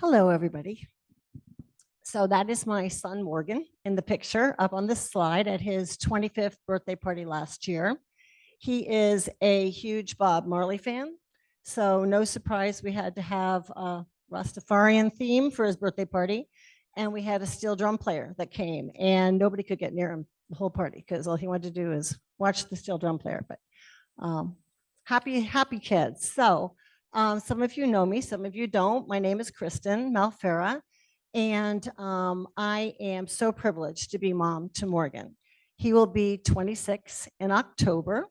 Hello, everybody. So that is my son, Morgan, in the picture up on this slide at his 25th birthday party last year. He is a huge Bob Marley fan. So no surprise, we had to have a Rastafarian theme for his birthday party. And we had a steel drum player that came, and nobody could get near him the whole party because all he wanted to do is watch the steel drum player. But happy kids. So some of you know me, some of you don't. My name is Kristen Malfara, and I am so privileged to be mom to Morgan. He will be 26 in October.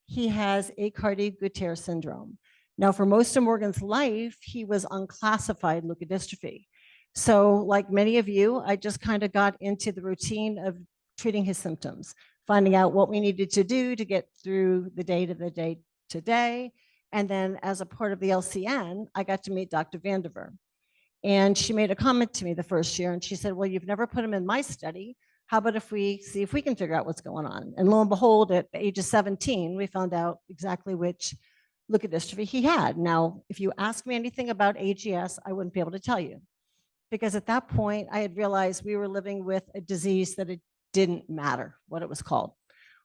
He has Aicardi-Goutieres syndrome. Now, for most of Morgan's life, he was unclassified leukodystrophy. So like many of you, I just kind of got into the routine of treating his symptoms, finding out what we needed to do to get through the day to day. And then as a part of the LCN, I got to meet Dr. Vandiver. And she made a comment to me the first year, and she said, well, you've never put him in my study. How about if we see if we can figure out what's going on? And lo and behold, at the age of 17, we found out exactly which leukodystrophy he had. Now, if you ask me anything about AGS, I wouldn't be able to tell you. Because at that point, I had realized we were living with a disease that it didn't matter what it was called.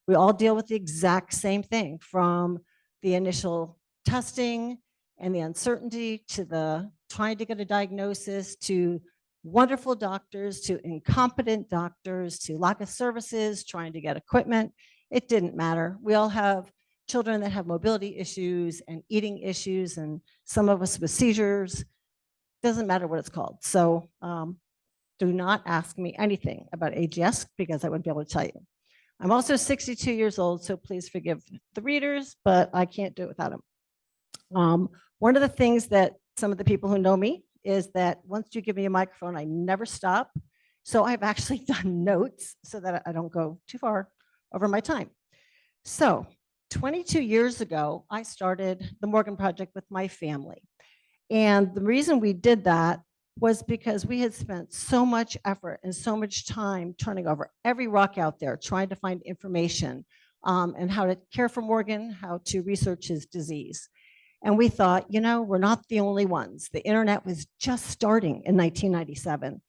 We all deal with the exact same thing, from the initial testing and the uncertainty to the trying to get a diagnosis, to wonderful doctors, to incompetent doctors, to lack of services, trying to get equipment. It didn't matter. We all have children that have mobility issues and eating issues, and some of us with seizures. Doesn't matter what it's called. So do not ask me anything about AGS because I wouldn't be able to tell you. I'm also 62 years old, so please forgive the readers, but I can't do it without them. One of the things that some of the people who know me is that once you give me a microphone, I never stop. So I've actually done notes so that I don't go too far over my time. So 22 years ago, I started the M.O.R.G.A.N project with my family. And the reason we did that was because we had spent so much effort and so much time turning over every rock out there, trying to find information and how to care for Morgan, how to research his disease. And we thought, you know, we're not the only ones. The internet was just starting in 1997.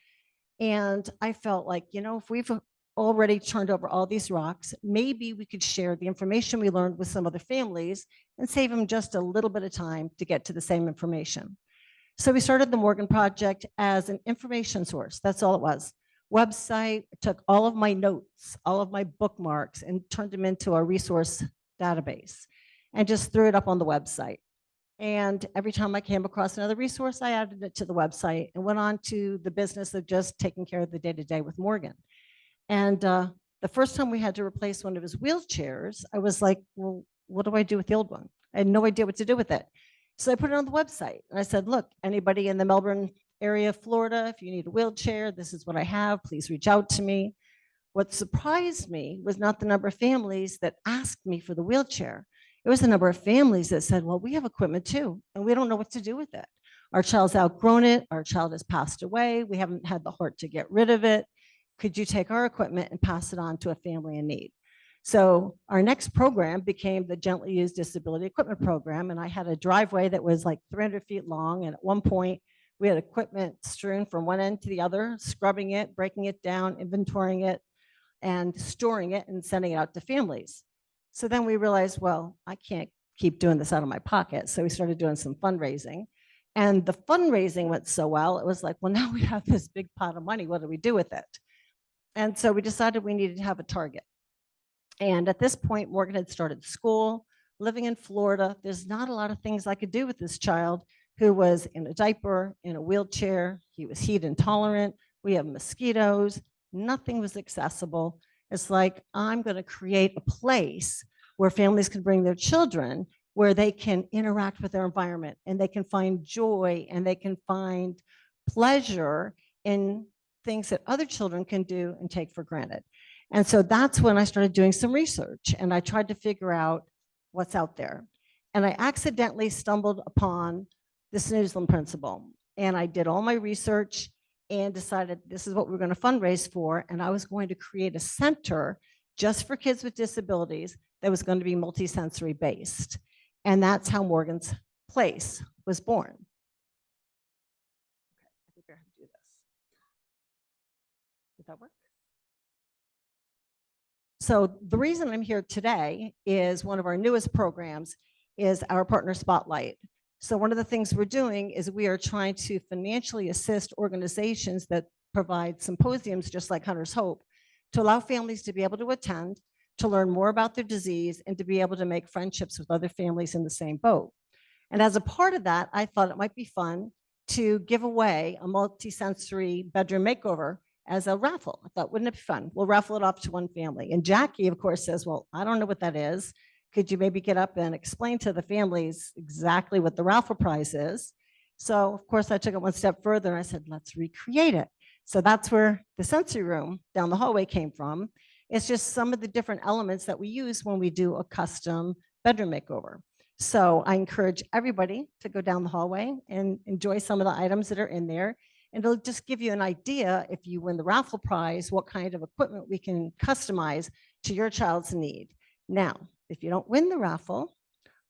And I felt like, you know, if we've already turned over all these rocks, maybe we could share the information we learned with some other families and save them just a little bit of time to get to the same information. So we started the M.O.R.G.A.N project as an information source. That's all it was. Website, took all of my notes, all of my bookmarks, and turned them into a resource database and just threw it up on the website. And every time I came across another resource, I added it to the website and went on to the business of just taking care of the day-to-day with Morgan. And the first time we had to replace one of his wheelchairs, I was like, well, what do I do with the old one? I had no idea what to do with it. So I put it on the website and I said, look, anybody in the Melbourne area of Florida, if you need a wheelchair, this is what I have, please reach out to me. What surprised me was not the number of families that asked me for the wheelchair. It was the number of families that said, well, we have equipment too, and we don't know what to do with it. Our child's outgrown it. Our child has passed away. We haven't had the heart to get rid of it. Could you take our equipment and pass it on to a family in need? So our next program became the Gently Used Disability Equipment Program. And I had a driveway that was like 300 feet long. And at one point, we had equipment strewn from one end to the other, scrubbing it, breaking it down, inventorying it, and storing it and sending it out to families. So then we realized, well, I can't keep doing this out of my pocket. So we started doing some fundraising. And the fundraising went so well, it was like, well, now we have this big pot of money. What do we do with it? And so we decided we needed to have a target. And at this point, Morgan had started school, living in Florida. There's not a lot of things I could do with this child who was in a diaper, in a wheelchair. He was heat intolerant. We have mosquitoes. Nothing was accessible. It's like, I'm going to create a place where families can bring their children, where they can interact with their environment and they can find joy and they can find pleasure in things that other children can do and take for granted. And so that's when I started doing some research and I tried to figure out what's out there. And I accidentally stumbled upon the Snoozling principle. And I did all my research and decided this is what we're going to fundraise for. And I was going to create a center just for kids with disabilities that was going to be multisensory based. And that's how Morgan's Place was born. figure out how to do this. Did that work? So the reason I'm here today is one of our newest programs is our Partner Spotlight. So one of the things we're doing is we are trying to financially assist organizations that provide symposiums just like Hunter's Hope to allow families to be able to attend, to learn more about their disease, and to be able to make friendships with other families in the same boat. And as a part of that, I thought it might be fun to give away a multisensory bedroom makeover as a raffle. I thought, wouldn't it be fun? We'll raffle it off to one family. And Jackie, of course, says, well, I don't know what that is. Could you maybe get up and explain to the families exactly what the raffle prize is? So, of course, I took it one step further and I said, let's recreate it. So that's where the sensory room down the hallway came from. It's just some of the different elements that we use when we do a custom bedroom makeover. So I encourage everybody to go down the hallway and enjoy some of the items that are in there. And it'll just give you an idea, if you win the raffle prize, what kind of equipment we can customize to your child's need. Now, if you don't win the raffle,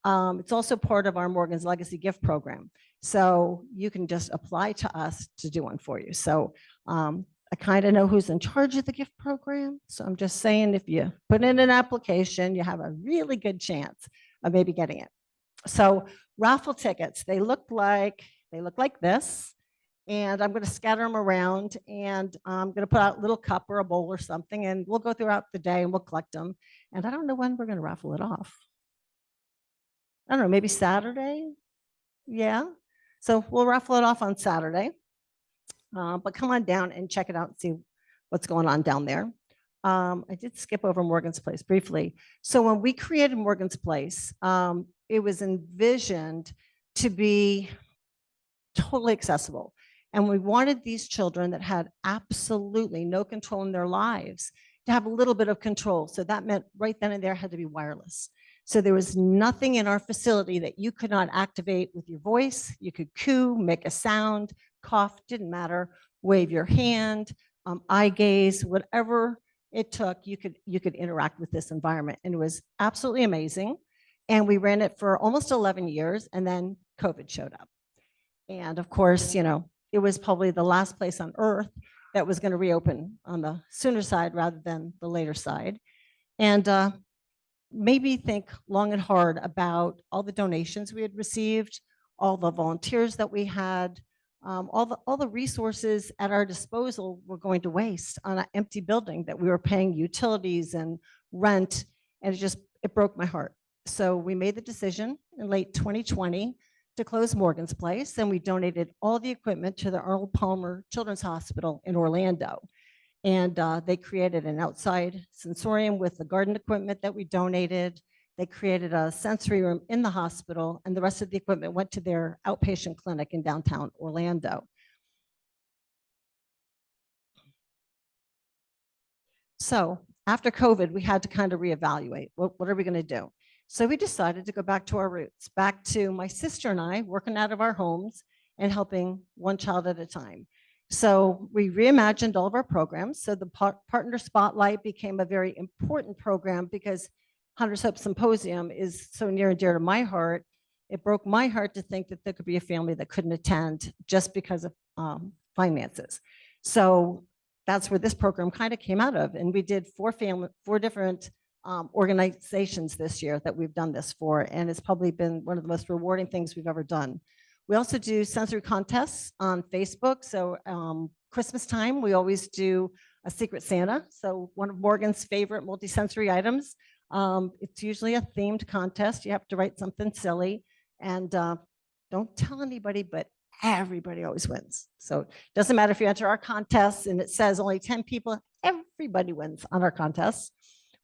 it's also part of our Morgan's Legacy gift program. So you can just apply to us to do one for you. So I kind of know who's in charge of the gift program. So I'm just saying, if you put in an application, you have a really good chance of maybe getting it. So raffle tickets, they look like this. And I'm going to scatter them around, and I'm going to put out a little cup or a bowl or something, and we'll go throughout the day and we'll collect them. And I don't know when we're going to raffle it off. I don't know, maybe Saturday? Yeah. So we'll raffle it off on Saturday. But come on down and check it out and see what's going on down there. I did skip over Morgan's Place briefly. So when we created Morgan's Place, it was envisioned to be totally accessible. And we wanted these children that had absolutely no control in their lives to have a little bit of control. So that meant right then and there had to be wireless. So there was nothing in our facility that you could not activate with your voice. You could coo, make a sound, cough, didn't matter, wave your hand, eye gaze, whatever it took, you could interact with this environment. And it was absolutely amazing. And we ran it for almost 11 years, and then COVID showed up. And of course, you know, it was probably the last place on earth that was going to reopen on the sooner side rather than the later side. And made me think long and hard about all the donations we had received, all the volunteers that we had, all the resources at our disposal were going to waste on an empty building that we were paying utilities and rent. And it broke my heart. So we made the decision in late 2020 to close Morgan's Place, and we donated all the equipment to the Arnold Palmer Children's Hospital in Orlando. And they created an outside sensorium with the garden equipment that we donated. They created a sensory room in the hospital, and the rest of the equipment went to their outpatient clinic in downtown Orlando. So after COVID, we had to kind of reevaluate. What are we going to do? So we decided to go back to our roots, back to my sister and I working out of our homes and helping one child at a time. So we reimagined all of our programs. So the Partner Spotlight became a very important program because Hunter's Hope Symposium is so near and dear to my heart. It broke my heart to think that there could be a family that couldn't attend just because of finances. So that's where this program kind of came out of. And we did four different organizations this year that we've done this for, and it's probably been one of the most rewarding things we've ever done. We also do sensory contests on Facebook. So Christmas time, we always do a Secret Santa. So one of Morgan's favorite multisensory items. It's usually a themed contest. You have to write something silly, and don't tell anybody, but everybody always wins. So it doesn't matter if you enter our contests and it says only 10 people, everybody wins on our contests.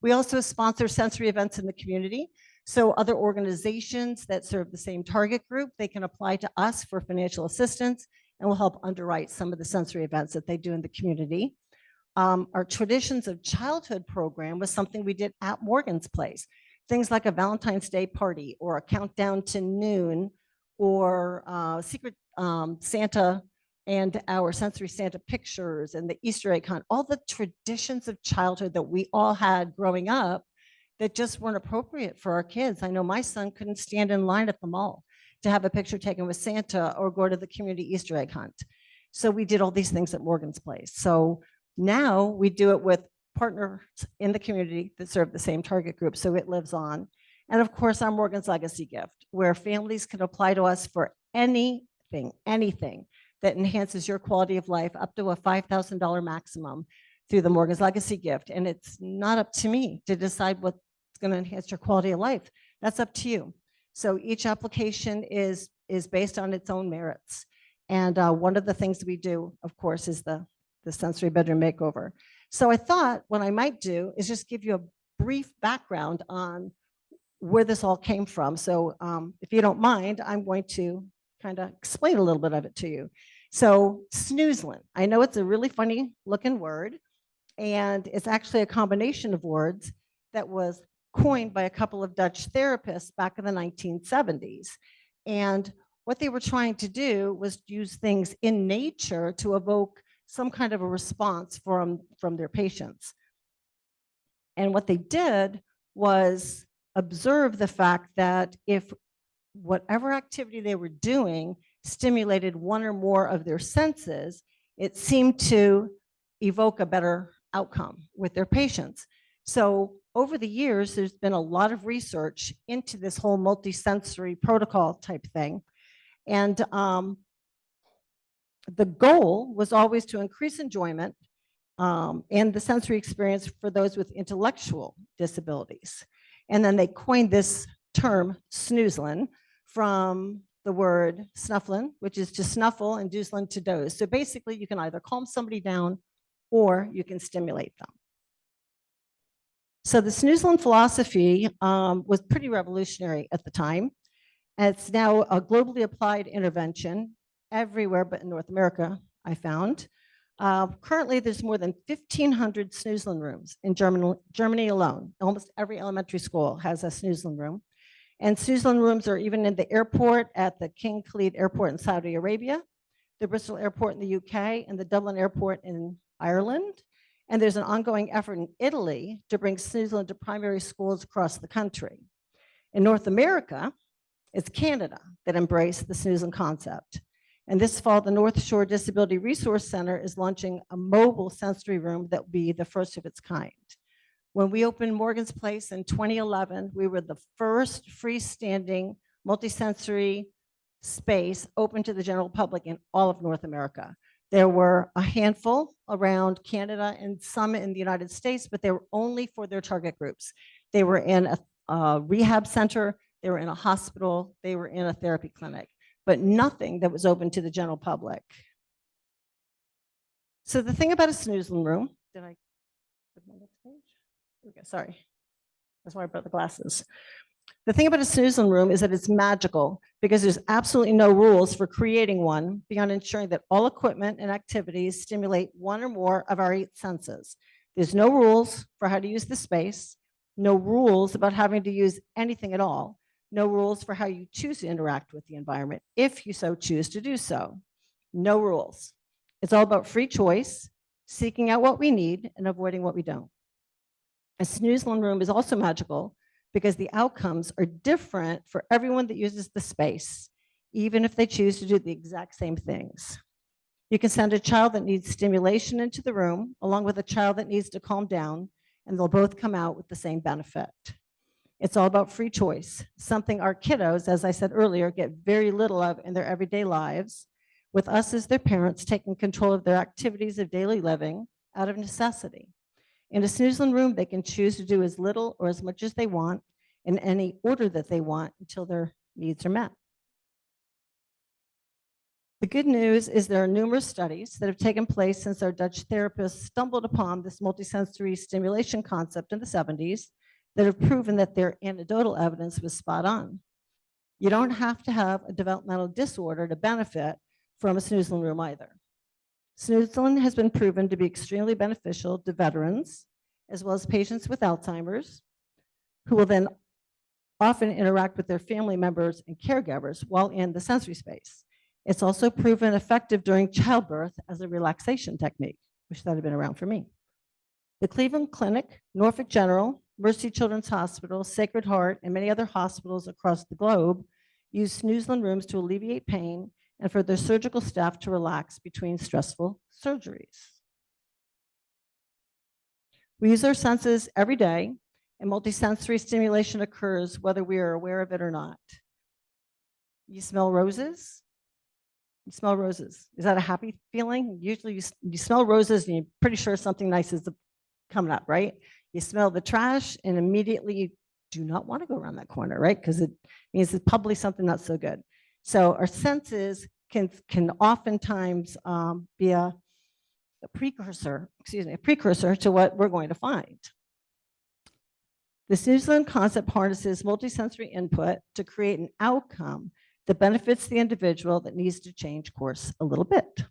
We also sponsor sensory events in the community. So other organizations that serve the same target group, they can apply to us for financial assistance, and we'll help underwrite some of the sensory events that they do in the community. Our Traditions of Childhood program was something we did at Morgan's Place. Things like a Valentine's Day party or a countdown to noon or Secret Santa and our Sensory Santa pictures and the Easter egg hunt, all the traditions of childhood that we all had growing up that just weren't appropriate for our kids. I know my son couldn't stand in line at the mall to have a picture taken with Santa or go to the community Easter egg hunt. So we did all these things at Morgan's Place. So now we do it with partners in the community that serve the same target group, so it lives on. And of course, our Morgan's Legacy Gift, where families can apply to us for anything that enhances your quality of life, up to a $5,000 maximum through the Morgan's Legacy Gift. And it's not up to me to decide what's going to enhance your quality of life. That's up to you. So each application is based on its own merits. And one of the things we do, of course, is the sensory bedroom makeover. So I thought what I might do is just give you a brief background on where this all came from. So if you don't mind, I'm going to kind of explain a little bit of it to you. So Snoozling, I know it's a really funny looking word, and it's actually a combination of words that was coined by a couple of Dutch therapists back in the 1970s. And what they were trying to do was use things in nature to evoke some kind of a response from their patients. And what they did was observe the fact that if whatever activity they were doing stimulated one or more of their senses, it seemed to evoke a better outcome with their patients. So over the years, there's been a lot of research into this whole multisensory protocol type thing. And the goal was always to increase enjoyment and the sensory experience for those with intellectual disabilities. And then they coined this term, Snoozling, from the word snufflin, which is to snuffle, and doozlin to doze. So basically, you can either calm somebody down or you can stimulate them. So the Snoozling philosophy was pretty revolutionary at the time. And it's now a globally applied intervention everywhere but in North America, I found. Currently, there's more than 1,500 Snoozling rooms in Germany alone. Almost every elementary school has a Snoozling room. And Snoozling rooms are even in the airport at the King Khalid Airport in Saudi Arabia, the Bristol Airport in the UK, and the Dublin Airport in Ireland. And there's an ongoing effort in Italy to bring Snoozling to primary schools across the country. In North America, it's Canada that embraced the Snoozling concept. And this fall, the North Shore Disability Resource Center is launching a mobile sensory room that will be the first of its kind. When we opened Morgan's Place in 2011, we were the first freestanding multisensory space open to the general public in all of North America. There were a handful around Canada and some in the United States, but they were only for their target groups. They were in a rehab center, they were in a hospital, they were in a therapy clinic, but nothing that was open to the general public. So the thing about a Snoozling room, did I put my next page? Okay, sorry. That's why I brought the glasses. The thing about a Snoozling room is that it's magical because there's absolutely no rules for creating one beyond ensuring that all equipment and activities stimulate one or more of our 8 senses. There's no rules for how to use the space, no rules about having to use anything at all, no rules for how you choose to interact with the environment, if you so choose to do so. No rules. It's all about free choice, seeking out what we need and avoiding what we don't. A Snoozling room is also magical because the outcomes are different for everyone that uses the space, even if they choose to do the exact same things. You can send a child that needs stimulation into the room along with a child that needs to calm down, and they'll both come out with the same benefit. It's all about free choice, something our kiddos, as I said earlier, get very little of in their everyday lives, with us as their parents taking control of their activities of daily living out of necessity. In a Snoozling room, they can choose to do as little or as much as they want in any order that they want until their needs are met. The good news is there are numerous studies that have taken place since our Dutch therapists stumbled upon this multisensory stimulation concept in the 70s that have proven that their anecdotal evidence was spot on. You don't have to have a developmental disorder to benefit from a Snoozling room either. Snoozling has been proven to be extremely beneficial to veterans, as well as patients with Alzheimer's, who will then often interact with their family members and caregivers while in the sensory space. It's also proven effective during childbirth as a relaxation technique. Wish that had been around for me. The Cleveland Clinic, Norfolk General, Mercy Children's Hospital, Sacred Heart, and many other hospitals across the globe use Snoozling rooms to alleviate pain and for their surgical staff to relax between stressful surgeries. We use our senses every day, and multisensory stimulation occurs whether we are aware of it or not. You smell roses? You smell roses. Is that a happy feeling? Usually you smell roses and you're pretty sure something nice is coming up, right? You smell the trash and immediately you do not want to go around that corner, right? Because it means it's probably something not so good. So our senses can oftentimes be a precursor to what we're going to find. The Snoozling concept harnesses multisensory input to create an outcome that benefits the individual that needs to change course a little bit. I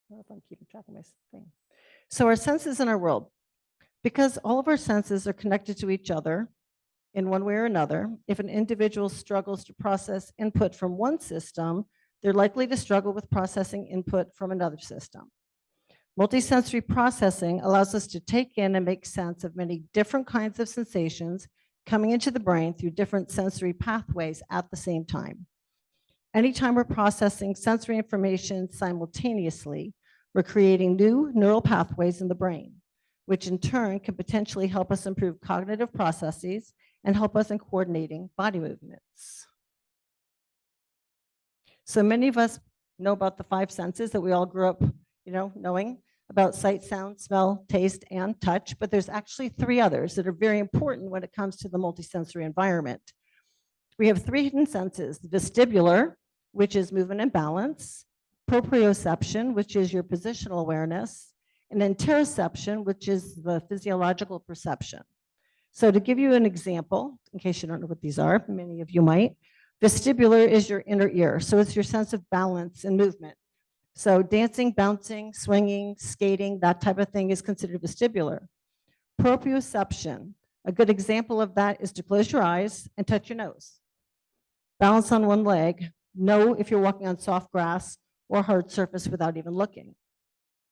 don't know if I'm keeping track of my screen. So our senses in our world, because all of our senses are connected to each other in one way or another, if an individual struggles to process input from one system, they're likely to struggle with processing input from another system. Multisensory processing allows us to take in and make sense of many different kinds of sensations coming into the brain through different sensory pathways at the same time. Anytime we're processing sensory information simultaneously, we're creating new neural pathways in the brain, which in turn can potentially help us improve cognitive processes and help us in coordinating body movements. So many of us know about the 5 senses that we all grew up, knowing about sight, sound, smell, taste, and touch, but there's actually 3 others that are very important when it comes to the multisensory environment. We have 3 hidden senses: vestibular, which is movement and balance; proprioception, which is your positional awareness; and interoception, which is the physiological perception. So to give you an example, in case you don't know what these are, many of you might, vestibular is your inner ear. So it's your sense of balance and movement. So dancing, bouncing, swinging, skating, that type of thing is considered vestibular. Proprioception, a good example of that is to close your eyes and touch your nose. Balance on one leg, know if you're walking on soft grass or hard surface without even looking.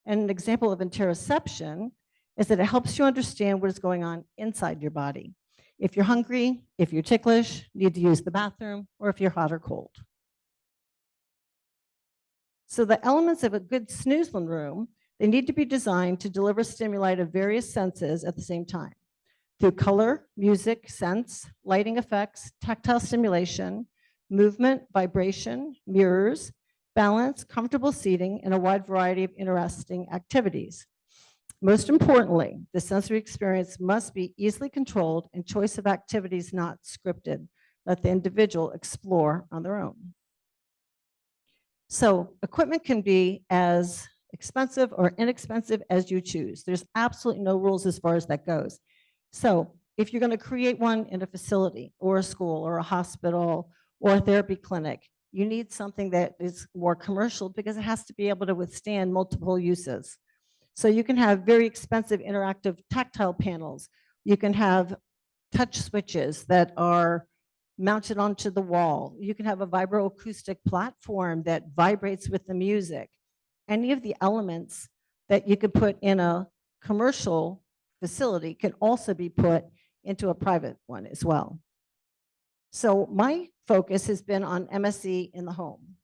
And an example of interoception is that it helps you understand what is going on inside your body. If you're hungry, if you're ticklish, need to use the bathroom, or if you're hot or cold. So the elements of a good Snoozling room, they need to be designed to deliver stimuli to various senses at the same time through color, music, scents, lighting effects, tactile stimulation, movement, vibration, mirrors, balance, comfortable seating, and a wide variety of interesting activities. Most importantly, the sensory experience must be easily controlled and choice of activities not scripted. Let the individual explore on their own. So equipment can be as expensive or inexpensive as you choose. There's absolutely no rules as far as that goes. So if you're going to create one in a facility or a school or a hospital or a therapy clinic, you need something that is more commercial because it has to be able to withstand multiple uses. So you can have very expensive interactive tactile panels. You can have touch switches that are mounted onto the wall. You can have a vibroacoustic platform that vibrates with the music. Any of the elements that you could put in a commercial facility can also be put into a private one as well. So my focus has been on MSE in the home.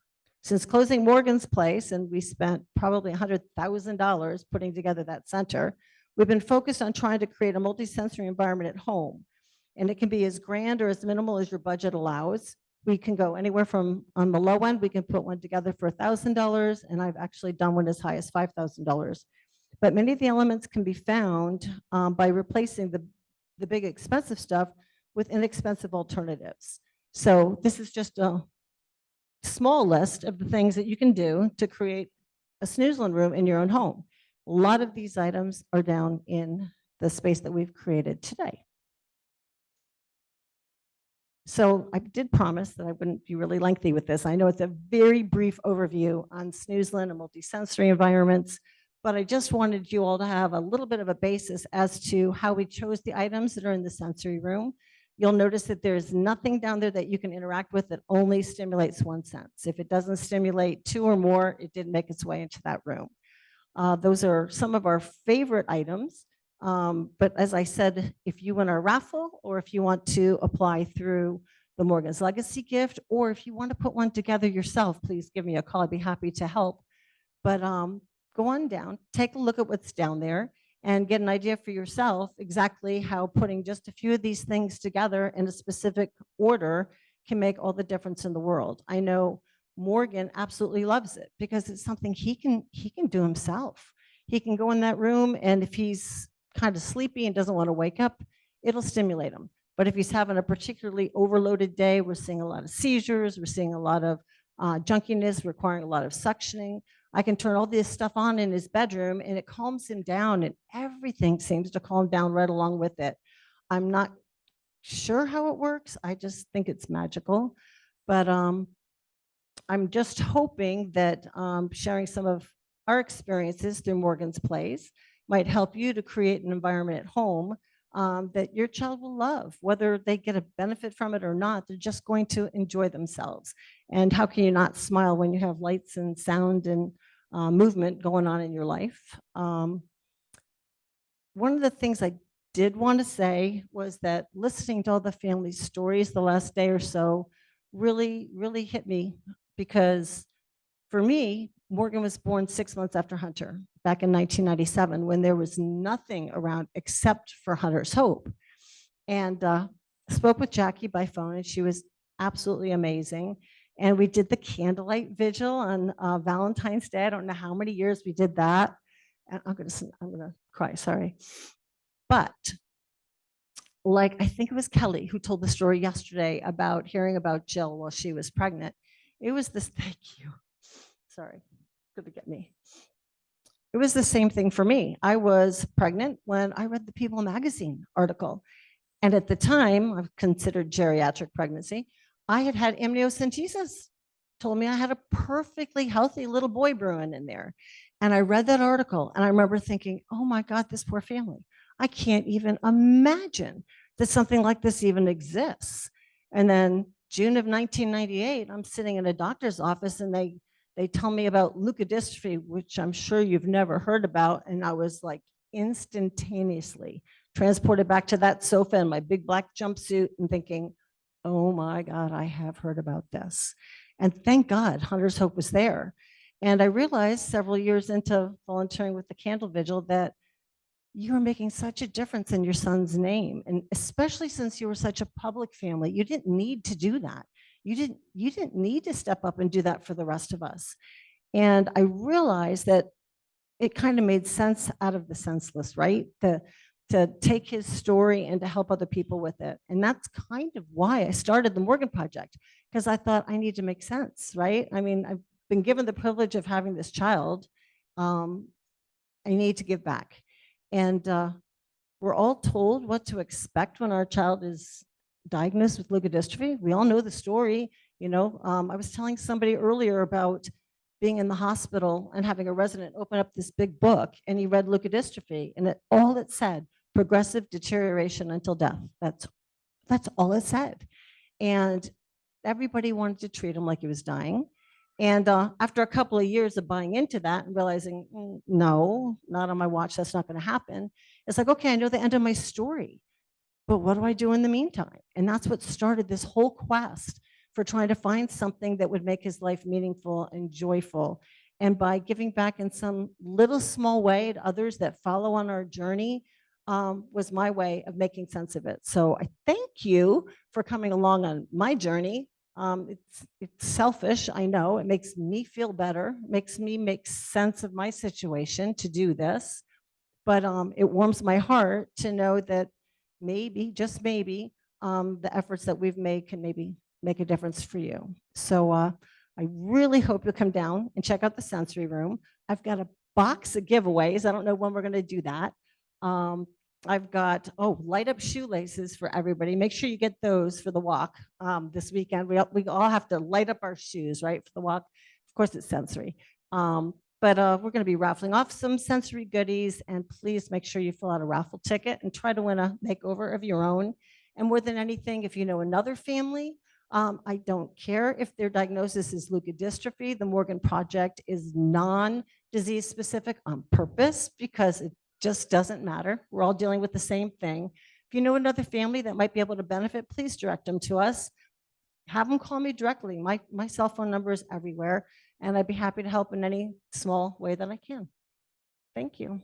Since closing Morgan's place, and we spent probably $100,000 putting together that center, we've been focused on trying to create a multisensory environment at home. And it can be as grand or as minimal as your budget allows. We can go anywhere from, on the low end, we can put one together for $1,000, and I've actually done one as high as $5,000. But many of the elements can be found by replacing the big expensive stuff with inexpensive alternatives. So this is just a small list of the things that you can do to create a Snoozling room in your own home. A lot of these items are down in the space that we've created today. So I did promise that I wouldn't be really lengthy with this. I know it's a very brief overview on Snoozling and multisensory environments, but I just wanted you all to have a little bit of a basis as to how we chose the items that are in the sensory room. You'll notice that there's nothing down there that you can interact with that only stimulates one sense. If it doesn't stimulate 2 or more, it didn't make its way into that room. Those are some of our favorite items. But as I said, if you win a raffle or if you want to apply through the Morgan's Legacy gift, or if you want to put one together yourself, please give me a call. I'd be happy to help. But go on down, take a look at what's down there, and get an idea for yourself exactly how putting just a few of these things together in a specific order can make all the difference in the world. I know Morgan absolutely loves it because it's something he can do himself. He can go in that room, and if he's kind of sleepy and doesn't want to wake up, it'll stimulate him. But if he's having a particularly overloaded day, we're seeing a lot of seizures, we're seeing a lot of junkiness requiring a lot of suctioning. I can turn all this stuff on in his bedroom and it calms him down, and everything seems to calm down right along with it. I'm not sure how it works. I just think it's magical. But I'm just hoping that sharing some of our experiences through Morgan's Plays might help you to create an environment at home that your child will love. Whether they get a benefit from it or not, they're just going to enjoy themselves. And how can you not smile when you have lights and sound and movement going on in your life? One of the things I did want to say was that listening to all the family stories the last day or so really, really hit me, because for me, Morgan was born 6 months after Hunter back in 1997, when there was nothing around except for Hunter's Hope. And spoke with Jackie by phone, and she was absolutely amazing. And we did the candlelight vigil on Valentine's Day. I don't know how many years we did that. And I'm gonna cry, sorry. But like, I think it was Kelly who told the story yesterday about hearing about Jill while she was pregnant. It was this, thank you. Sorry, good to get me. It was the same thing for me. I was pregnant when I read the People magazine article. And at the time, I've considered geriatric pregnancy. I had had amniocentesis, told me I had a perfectly healthy little boy brewing in there. And I read that article and I remember thinking, oh my God, this poor family. I can't even imagine that something like this even exists. And then June of 1998, I'm sitting in a doctor's office and they tell me about leukodystrophy, which I'm sure you've never heard about. And I was like instantaneously transported back to that sofa in my big black jumpsuit and thinking, oh my God, I have heard about this. And thank God Hunter's Hope was there. And I realized several years into volunteering with the Candle Vigil that you were making such a difference in your son's name. And especially since you were such a public family, you didn't need to do that. You didn't need to step up and do that for the rest of us. And I realized that it kind of made sense out of the senseless, right? To take his story and to help other people with it. And that's kind of why I started the M.O.R.G.A.N Project, because I thought I need to make sense, right? I mean, I've been given the privilege of having this child. I need to give back. And we're all told what to expect when our child is diagnosed with leukodystrophy. We all know the story. You know, I was telling somebody earlier about being in the hospital and having a resident open up this big book, and he read leukodystrophy, and all it said, progressive deterioration until death. That's all it said. And everybody wanted to treat him like he was dying. And after a couple of years of buying into that and realizing, no, not on my watch, that's not going to happen. It's like, okay, I know the end of my story, but what do I do in the meantime? And that's what started this whole quest for trying to find something that would make his life meaningful and joyful. And by giving back in some little small way to others that follow on our journey was my way of making sense of it. So I thank you for coming along on my journey. It's selfish, I know. It makes me feel better, makes me make sense of my situation to do this. But it warms my heart to know that maybe, just maybe, the efforts that we've made can maybe make a difference for you. So I really hope you'll come down and check out the sensory room. I've got a box of giveaways. I don't know when we're going to do that. I've got, light up shoelaces for everybody. Make sure you get those for the walk this weekend. We all have to light up our shoes, right, for the walk. Of course, it's sensory. But we're going to be raffling off some sensory goodies, and please make sure you fill out a raffle ticket and try to win a makeover of your own. And more than anything, if you know another family, I don't care if their diagnosis is leukodystrophy. The M.O.R.G.A.N Project is non-disease specific on purpose because it just doesn't matter. We're all dealing with the same thing. If you know another family that might be able to benefit, please direct them to us. have them call me directly. My cell phone number is everywhere, and I'd be happy to help in any small way that I can. Thank you.